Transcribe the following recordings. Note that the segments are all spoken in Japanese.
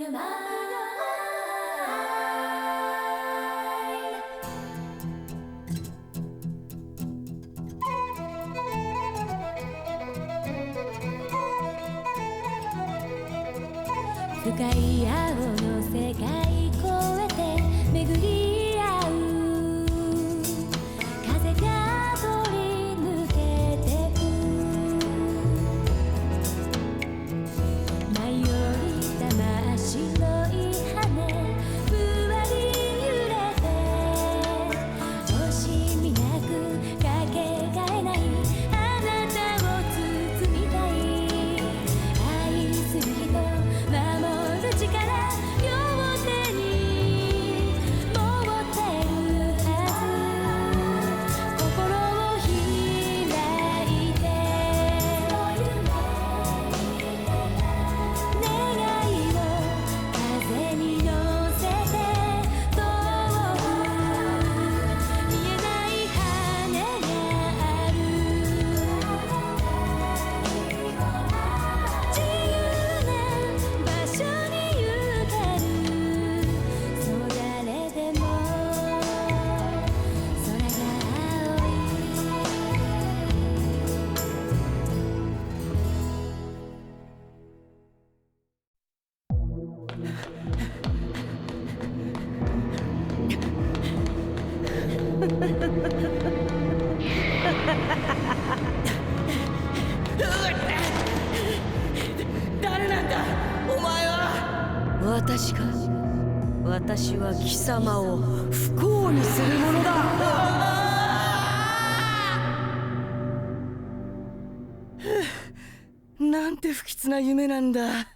your mind.深い青の世界越えて巡り合う風が通り抜けてく舞い降りた真っ白い羽ふわり揺れて惜しみなくかけがえないあなたを包みたい愛する人守る力両手に持ってるはず心を開いて願いを風に乗せて遠く見えない羽がある自由な場所に行けるそう誰でも空が青い誰なんだお前は。私か。私は貴様を不幸にするものだ。なんて不吉な夢なんだ。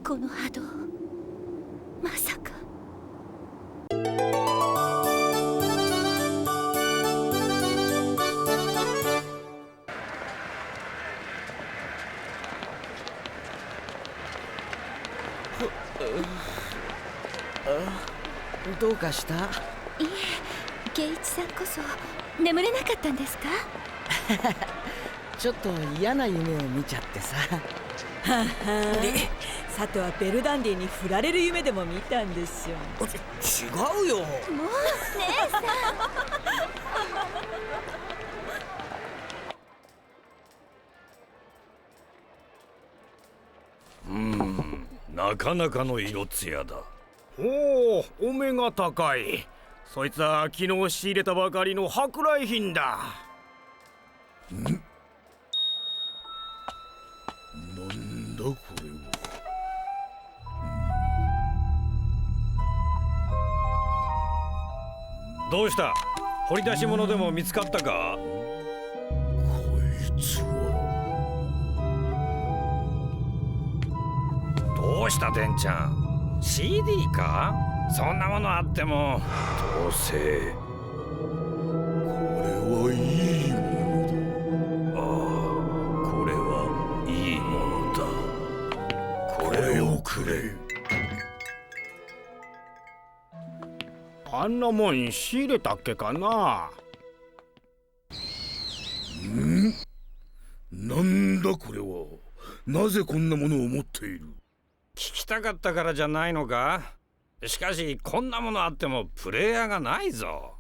この波動まさかどうかした？いえ、圭一さんこそ眠れなかったんですか？ちょっと嫌な夢を見ちゃってさ。で、佐藤はベルダンディに振られる夢でも見たんでしょ。違うよ。もう姉さんなかなかの色艶だ。おお、お目が高い。そいつは昨日仕入れたばかりの舶来品だ。なんだこれは。どうした？掘り出し物でも見つかったか？こいつは。どうしたデンちゃん？ CD か？そんなものあってもどうせこれはいいものだ。ああ、これはいいものだ。これをくれ。あんなもん仕入れたっけかな。なんだこれは。なぜこんなものを持っている？聞きたかったからじゃないのか？しかしこんなものあってもプレイヤーがないぞ。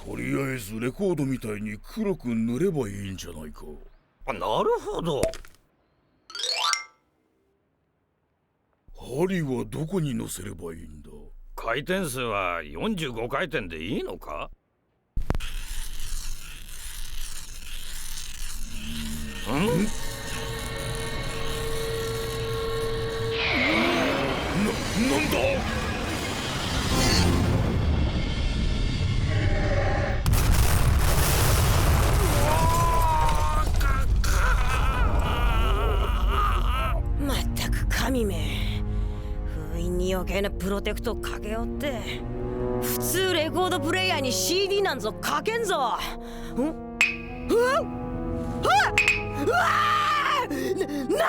とりあえずレコードみたいに黒く塗ればいいんじゃないか。なるほど。針はどこに乗せればいいんだ？回転数は45回転でいいのか？なんだ？まったく神め、封印に余計なプロテクトかけよって。普通レコードプレイヤーに CD なんぞかけんぞ。な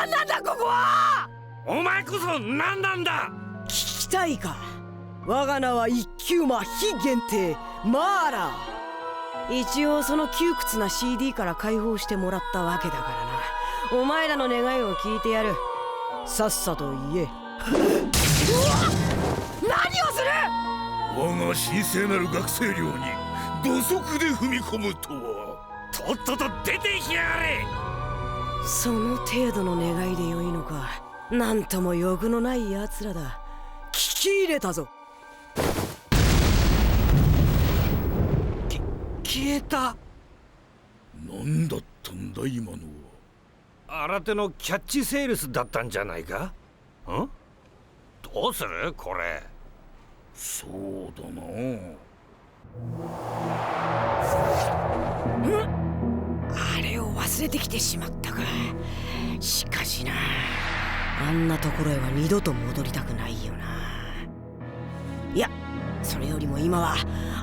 んなんだここは！お前こそ何なんだ！聞きたいか？我が名は一級魔非限定マーラー。一応その窮屈な CD から解放してもらったわけだからな。お前らの願いを聞いてやる。さっさと言え。何をする！我が神聖なる学生寮に土足で踏み込むとは。とっとと出てきやがれ。その程度の願いでよいのか。なんとも欲のない奴らだ。聞き入れたぞ。消えた。何だったんだ今のは。新手のキャッチセールスだったんじゃないか。ん？どうするこれ。そうだな。あれを忘れてきてしまったか。しかしな、あんなところへは二度と戻りたくないよな。いや、それよりも今は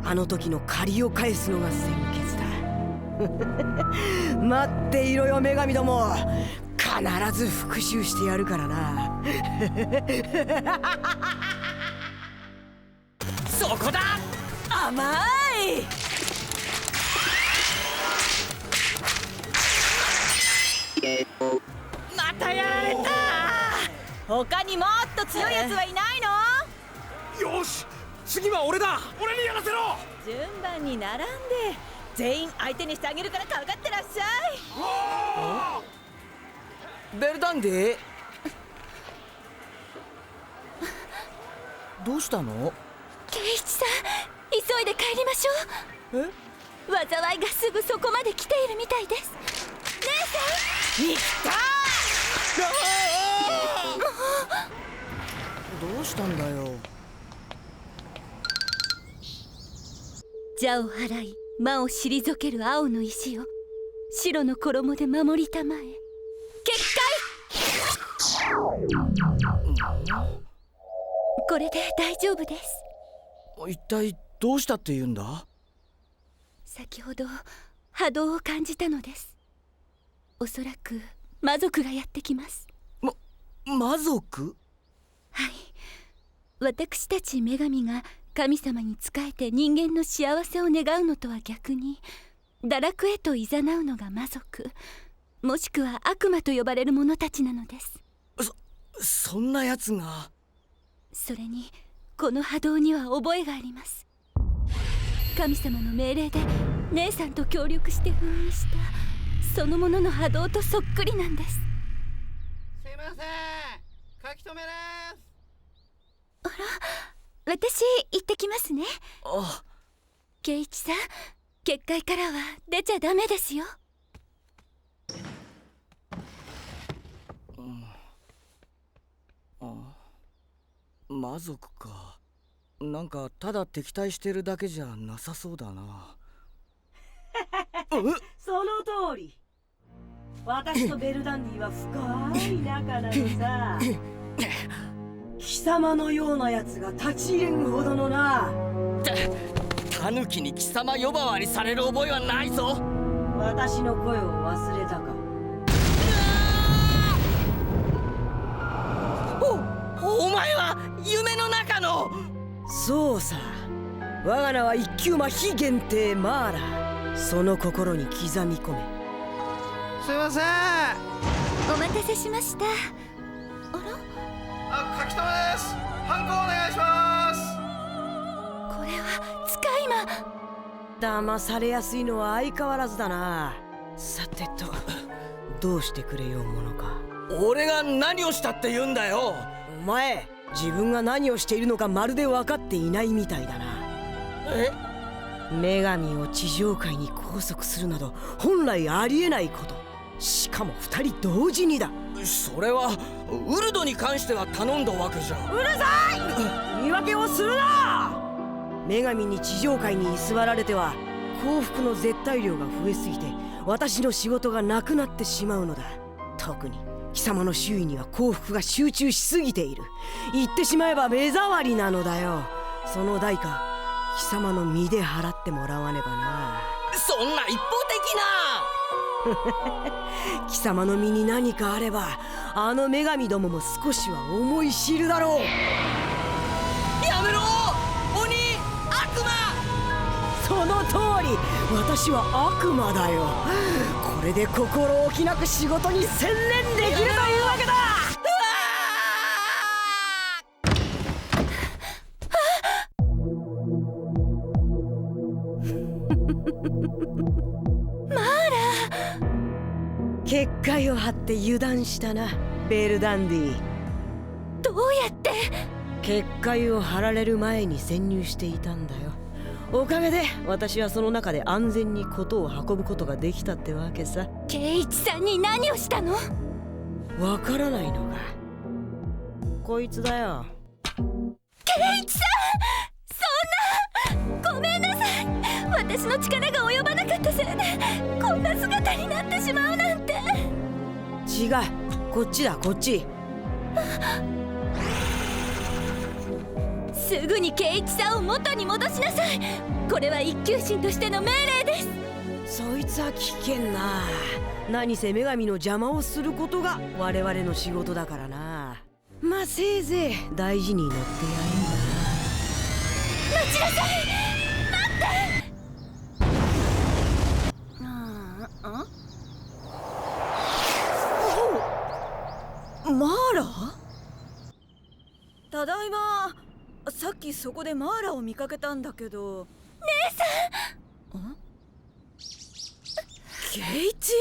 あの時の借りを返すのが先決だ。待っていろよ女神ども、必ず復讐してやるからな。そこだ。甘い。またやられた。他にもっと強いやつはいないの？よし、次は俺だ。俺にやらせろ。順番に並んで全員相手にしてあげるからかかってらっしゃい。ベルダンディどうしたの？圭一さん、急いで帰りましょう。災いがすぐそこまで来ているみたいです。姉さん、どうしたんだよ。邪を払い魔を退ける青の石を白の衣で守りたまえ。結界。これで大丈夫です。一体どうしたって言うんだ？先ほど波動を感じたのです。おそらく魔族がやってきます。魔族？はい、私たち女神が神様に仕えて人間の幸せを願うのとは逆に堕落へと誘うのが魔族、もしくは悪魔と呼ばれる者たちなのです。そんなやつが。それにこの波動には覚えがあります。神様の命令で姉さんと協力して封印したそのものの波動とそっくりなんです。すいません、書き留めです。あら、私行ってきますね。あ、圭一さん、結界からは出ちゃダメですよ。魔族か。なんかただ敵対してるだけじゃなさそうだな。その通り。私とベルダンディは深い仲なのさ。貴様のようなやつが立ち入れんほどのな。タヌキに貴様呼ばわりされる覚えはないぞ。私の声を忘れたか。お前は夢の中の。そうさ、我が名は一級魔非限定マーラ。その心に刻み込め。すいません。お待たせしました。あら、書き留めです。ハンコお願いします。これは使い魔。騙されやすいのは相変わらずだな。さてと、どうしてくれようものか。俺が何をしたって言うんだよ。お前、自分が何をしているのかまるで分かっていないみたいだな。女神を地上界に拘束するなど本来ありえないこと。しかも2人同時にだ。それはウルドに関しては頼んだわけじゃ。うるさい！言い訳をするな！女神に地上界に居座られては幸福の絶対量が増えすぎて私の仕事がなくなってしまうのだ。特に貴様の周囲には幸福が集中しすぎている。言ってしまえば目障りなのだよ。その代価、貴様の身で払ってもらわねばな。そんな一方的な。貴様の身に何かあればあの女神どもも少しは思い知るだろう。やめろ鬼悪魔。そその通り、私は悪魔だよ。これで心置きなく仕事に専念できるというわけだ。結界を張って油断したな、ベルダンディ。どうやって？結界を張られる前に潜入していたんだよ。おかげで私はその中で安全に事を運ぶことができたってわけさ。圭一さんに何をしたの？わからないのか。こいつだよ。圭一さん、そんな！ごめんなさい。私の力が及ばなかったせいでこんな姿になってしまうなんて。違う、こっちだ、こっち。すぐに圭一さんを元に戻しなさい。これは一級神としての命令です。そいつは危険な。何せ女神の邪魔をすることが我々の仕事だからな。まあせいぜい大事に乗ってやるんだ。待ちなさい。マーラ？ただいま。さっきそこでマーラを見かけたんだけど。姉さん。圭一？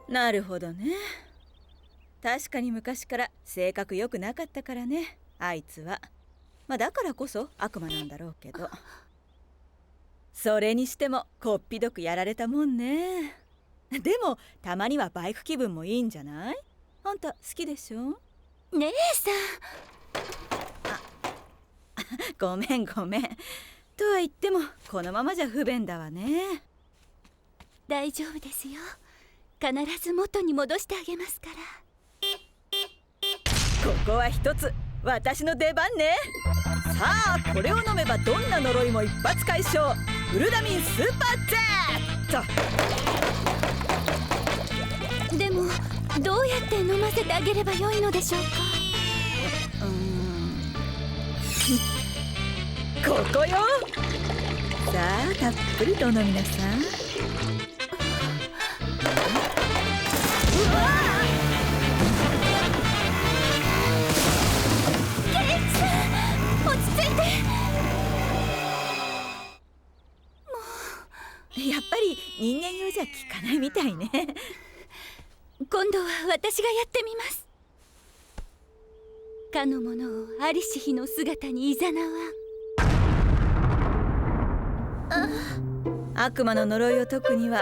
なるほどね。確かに昔から性格良くなかったからね、あいつは。まあだからこそ悪魔なんだろうけど。それにしてもこっぴどくやられたもんね。でもたまにはバイク気分もいいんじゃない？あんた好きでしょ？姉さん。ごめんごめん。とは言ってもこのままじゃ不便だわね。大丈夫ですよ。必ず元に戻してあげますから。ここは一つ私の出番ね。さあこれを飲めばどんな呪いも一発解消。ウルダミンスーパーゼット。でもどうやって飲ませてあげればよいのでしょうか。ここよ。さあたっぷりとお飲みなさい。やっぱり人間用じゃ効かないみたいね。今度は私がやってみます。かの者をありし日の姿にいざなわん。悪魔の呪いを解くには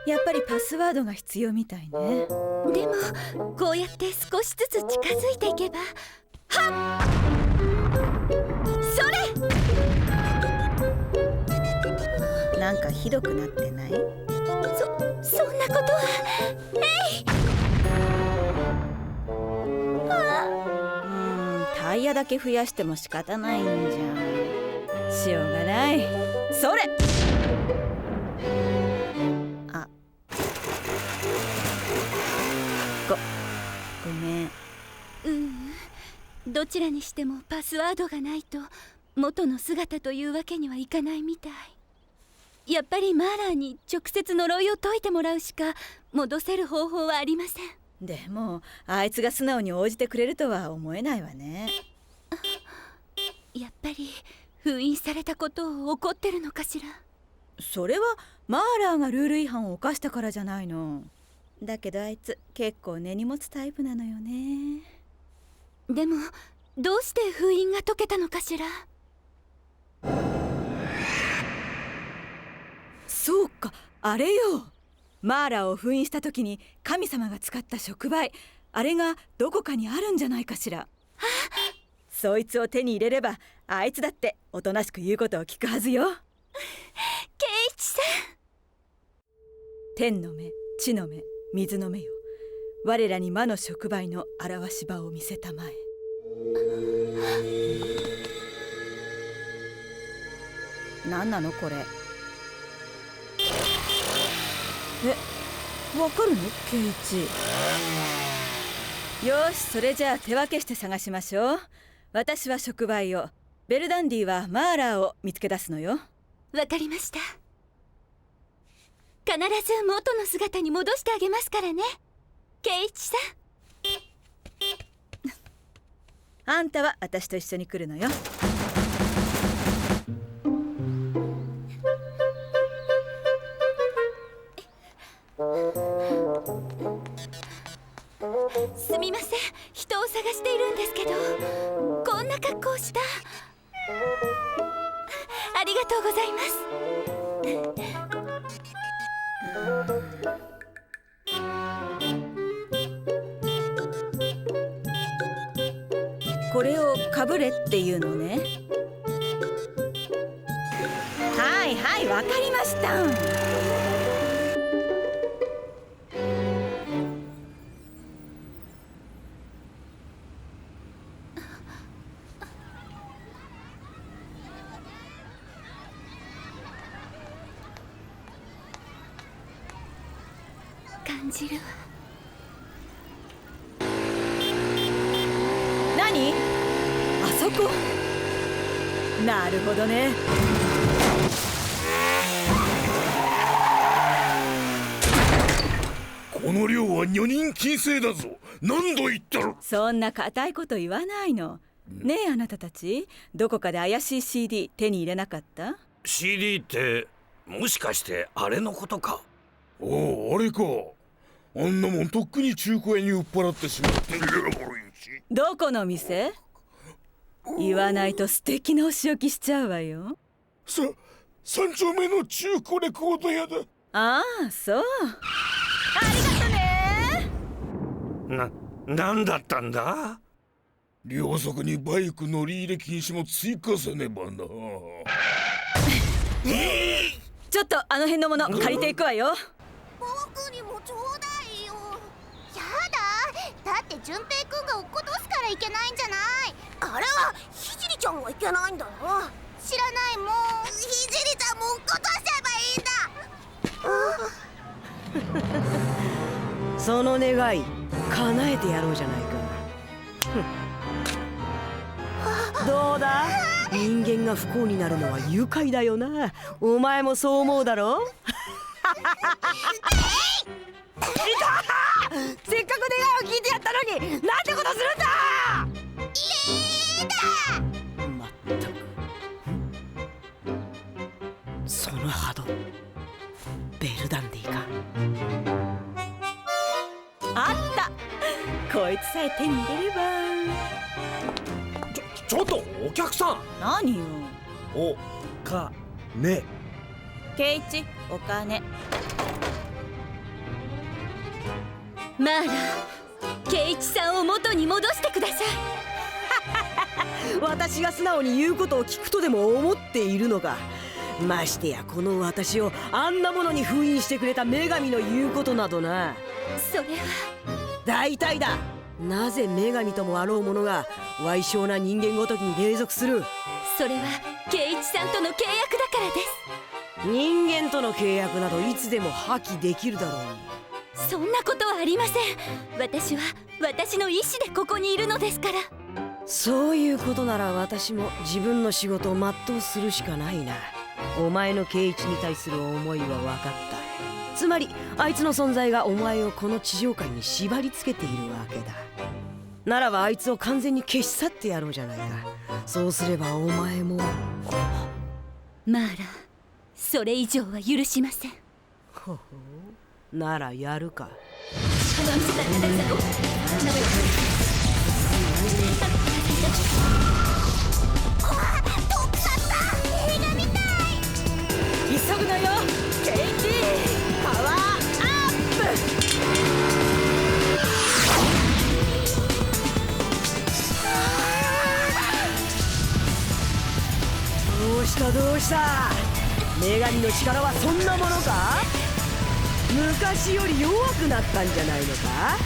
やっぱりパスワードが必要みたいね。でもこうやって少しずつ近づいていけば。はっ、それ！なんかひどくなってない？そんなことは。タイヤだけ増やしても仕方ないんじゃん。しようがない。それ！あ、ごめん。どちらにしてもパスワードがないと元の姿というわけにはいかないみたい。やっぱりマーラーに直接呪いを解いてもらうしか戻せる方法はありません。でもあいつが素直に応じてくれるとは思えないわね。やっぱり封印されたことを怒ってるのかしら。それはマーラーがルール違反を犯したからじゃないの。だけどあいつ結構根に持つタイプなのよね。でもどうして封印が解けたのかしら。そうか、あれよ。マーラーを封印した時に神様が使った触媒、あれがどこかにあるんじゃないかしら。そいつを手に入れればあいつだっておとなしく言うことを聞くはずよ。圭一さん。天の目、地の目、水の目よ。我らに魔の触媒の表し場を見せたまえ。何なのこれ。わかるのケイチ？よし、それじゃあ手分けして探しましょう。私は触媒を、ベルダンディはマーラーを見つけ出すのよ。わかりました。必ず元の姿に戻してあげますからね、ケイチさん。あんたは私と一緒に来るのよ。すみません、人を探しているんですけど、こんな格好をした。ありがとうございます。これをかぶれっていうのね。はいはい、わかりました。感じるわ。何？あそこ？なるほどね。この量は女人禁制だぞ。何度言ったら。そんな固いこと言わないの。ねえ、あなたたち、どこかで怪しい CD 手に入れなかった？ CD ってもしかしてあれのことか？おお、あれか。あんなもんとっくに中古屋に売っ払ってしまってる。どこの店？言わないと素敵なお仕置きしちゃうわよ。三丁目の中古レコード屋だ。ああ、そう。ありがとね。なんだったんだ？両足にバイク乗り入れ禁止も追加せねばな。ちょっとあの辺のもの借りていくわよ。僕にもちょうだいよ。やだ、だって淳平くんが落っことすからいけないんじゃない。あれはひじりちゃんがいけないんだろ。知らないもん。ひじりちゃんも落っことしちゃえばいいんだ。その願い叶えてやろうじゃないか。どうだ、人間が不幸になるのは愉快だよな。お前もそう思うだろ。せっかく願いを聞いてやったのに、なんてことするんだ。まったく、その波動、ベルダンディか。あった、こいつさえ手に入れれば。ちょっとお客さん。何よ。おかね。ケイチ、お金。マーラ、ケイチさんを元に戻してください。私が素直に言うことを聞くとでも思っているのか。ましてやこの私をあんなものに封印してくれた女神の言うことなどな。それは大体だ。なぜ女神ともあろうものが矮小な人間ごときに隷属する。それはケイチさんとの契約だからです。人間との契約などいつでも破棄できるだろうに。そんなことはありません。私は私の意思でここにいるのですから。そういうことなら私も自分の仕事を全うするしかないな。お前の圭一に対する思いは分かった。つまりあいつの存在がお前をこの地上界に縛り付けているわけだ。ならばあいつを完全に消し去ってやろうじゃないか。そうすればお前も。マーラ、それ以上は許しません。ほほう、ならやるか。急ぐのよ、ケイチ。パワーアップ。どうしたどうした。女神の力はそんなものか。昔より弱くなったんじゃないのか。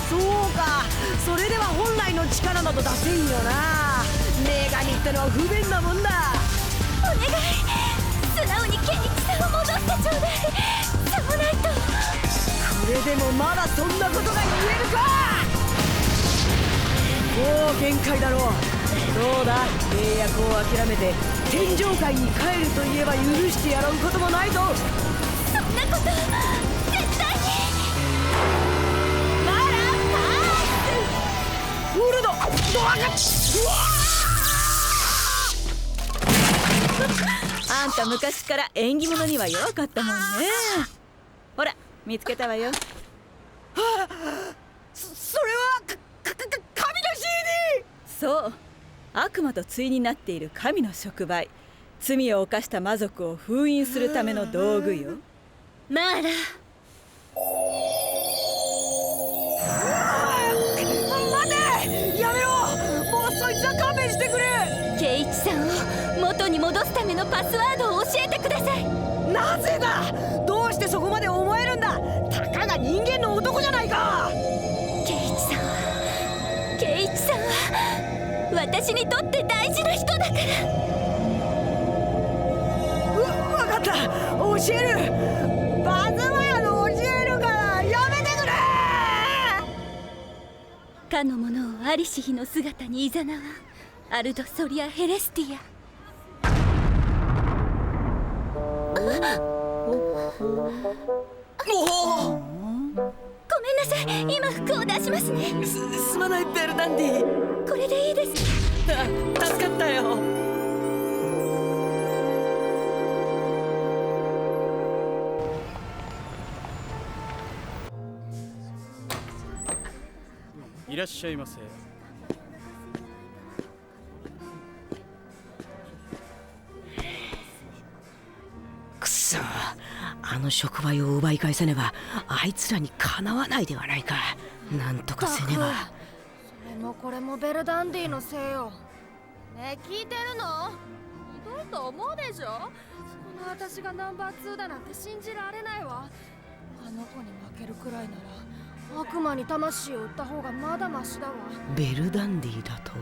そうか、それでは本来の力など出せんよな。女神ってのは不便なもんだ。お願い、素直にケイチさんを戻してちょうだい。さもないと。これでもまだそんなことが言えるか。もう限界だろう。どうだ、契約を諦めて天上界に帰ると言えば許してやろうこともないぞ。そんなこと絶対に。マラパース。ウルドドアがあんた昔から縁起物には弱かったもんね。ほら見つけたわよ。それは神の CD。 そう、悪魔と対になっている神の触媒、罪を犯した魔族を封印するための道具よ。マーラ、待て、やめろ。もうそいつは勘弁してくれ。ケイチさんを元に戻すためのパスワードを教えてください。なぜだ。どうしてそこまで思えるんだ。たかが人間の男じゃないか。ケイチさんは私にとって大事な人だから。わかった、教える。バズマヤの教えるからやめてくれ。かの者をありし日の姿に誘わアルドソリア・ヘレスティア。ごめんなさい、今服を出しますね。すまないベルダンディ。これでいいです。助かったよ。いらっしゃいませ。くそ、あの触媒を奪い返せねばあいつらにかなわないではないか。なんとかせねば。それもこれもベルダンディのせいよ。ねえ、聞いてるの？ひどいと思うでしょ。この私がナンバー2だなんて信じられないわ。あの子に負けるくらいなら悪魔に魂を売った方がまだマシだわ。ベルダンディだと。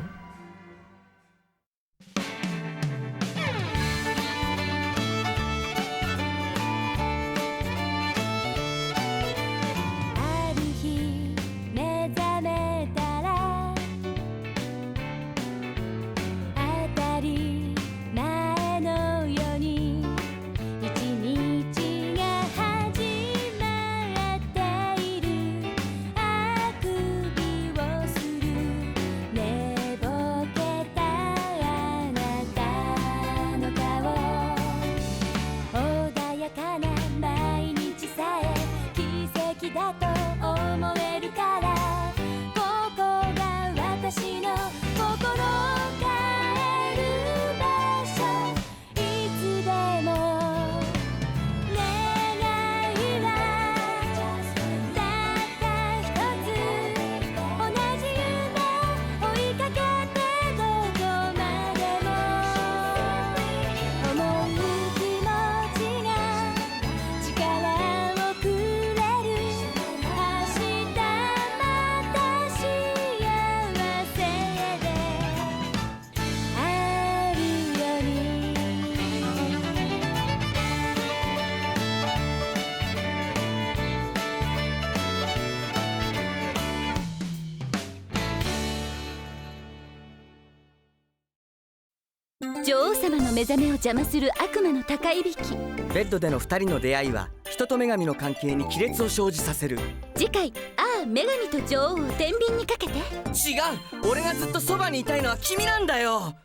ある日目覚めたら当たり前のように一日が始まっている。あくびをする寝ぼけたあなたの顔、穏やかな毎日さえ奇跡だと思えるから、ここが私の心帰る場所。いつでも願いはたった一つ、同じ夢追いかけてどこまでも思う気持ちが力をくれる。明日また幸せであるように。女王様の目覚めを邪魔する悪魔の高いびき。ベッドでの2人の出会いは人と女神の関係に亀裂を生じさせる。次回、ああ女神と女王を天秤にかけて。違う、俺がずっとそばにいたいのは君なんだよ。